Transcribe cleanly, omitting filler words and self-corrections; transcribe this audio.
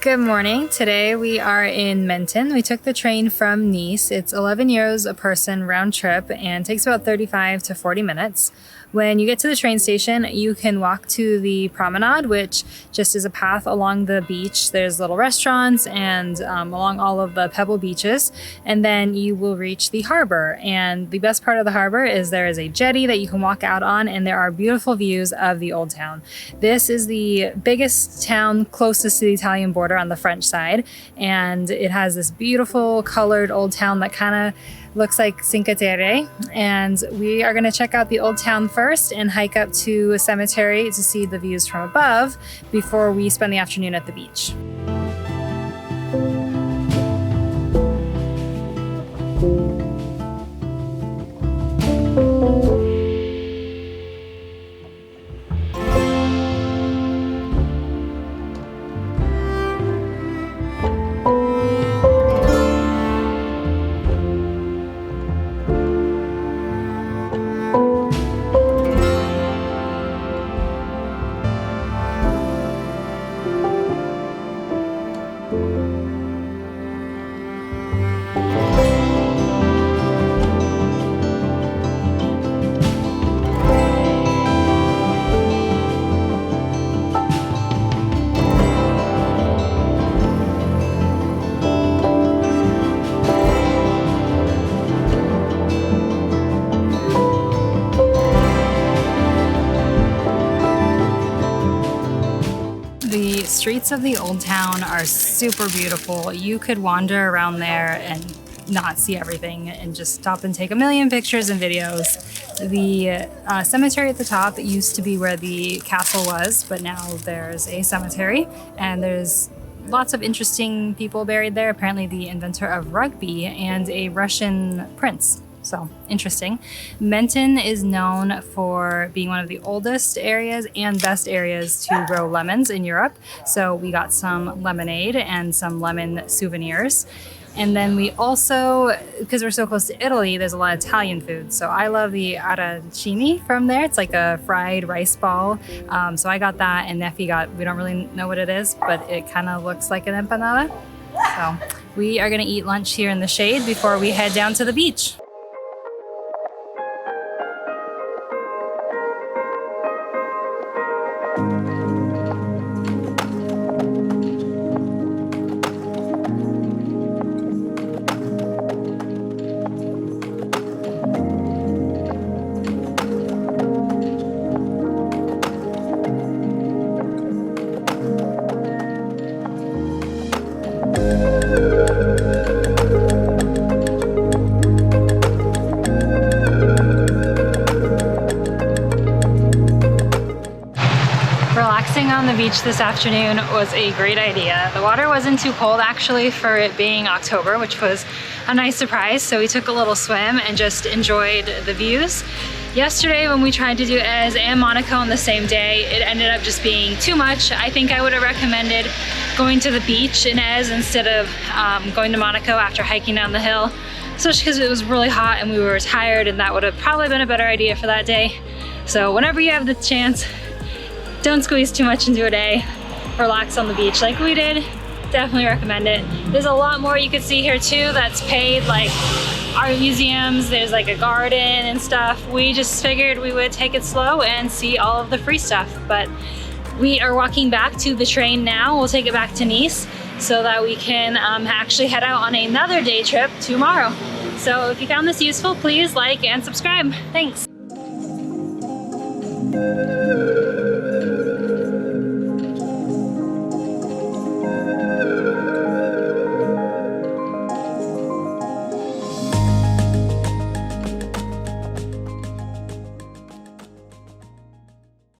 Good morning. Today we are in Menton. We took the train from Nice. It's 11 euros a person round trip and takes about 35 to 40 minutes. When you get to the train station, you can walk to the promenade, which just is a path along the beach. There's little restaurants and along all of the pebble beaches, and then you will reach the harbor. And the best part of the harbor is there is a jetty that you can walk out on, and there are beautiful views of the old town. This is the biggest town closest to the Italian border on the French side, and it has this beautiful colored old town that kind of looks like Cinque Terre. And we are going to check out the old town first and hike up to a cemetery to see the views from above before we spend the afternoon at the beach. The streets of the old town are super beautiful. You could wander around there and not see everything and just stop and take a million pictures and videos. The cemetery at the top used to be where the castle was, but now there's a cemetery and there's lots of interesting people buried there. Apparently the inventor of rugby and a Russian prince. So interesting. Menton is known for being one of the oldest areas and best areas to grow lemons in Europe. So we got some lemonade and some lemon souvenirs. And then we also, because we're so close to Italy, there's a lot of Italian food. So I love the arancini from there. It's like a fried rice ball. So I got that, and Neffy got, we don't really know what it is, but it kind of looks like an empanada. So we are gonna eat lunch here in the shade before we head down to the beach. Relaxing on the beach this afternoon was a great idea. The water wasn't too cold actually for it being October, which was a nice surprise. So we took a little swim and just enjoyed the views. Yesterday when we tried to do Ez and Monaco on the same day, it ended up just being too much. I think I would have recommended going to the beach in Ez instead of going to Monaco after hiking down the hill, especially because it was really hot and we were tired, and that would have probably been a better idea for that day. So whenever you have the chance, don't squeeze too much into a day. Relax on the beach like we did. Definitely recommend it. There's a lot more you could see here too that's paid, like art museums, there's like a garden and stuff. We just figured we would take it slow and see all of the free stuff. But we are walking back to the train now. We'll take it back to Nice so that we can actually head out on another day trip tomorrow. So if you found this useful, please like and subscribe. Thanks.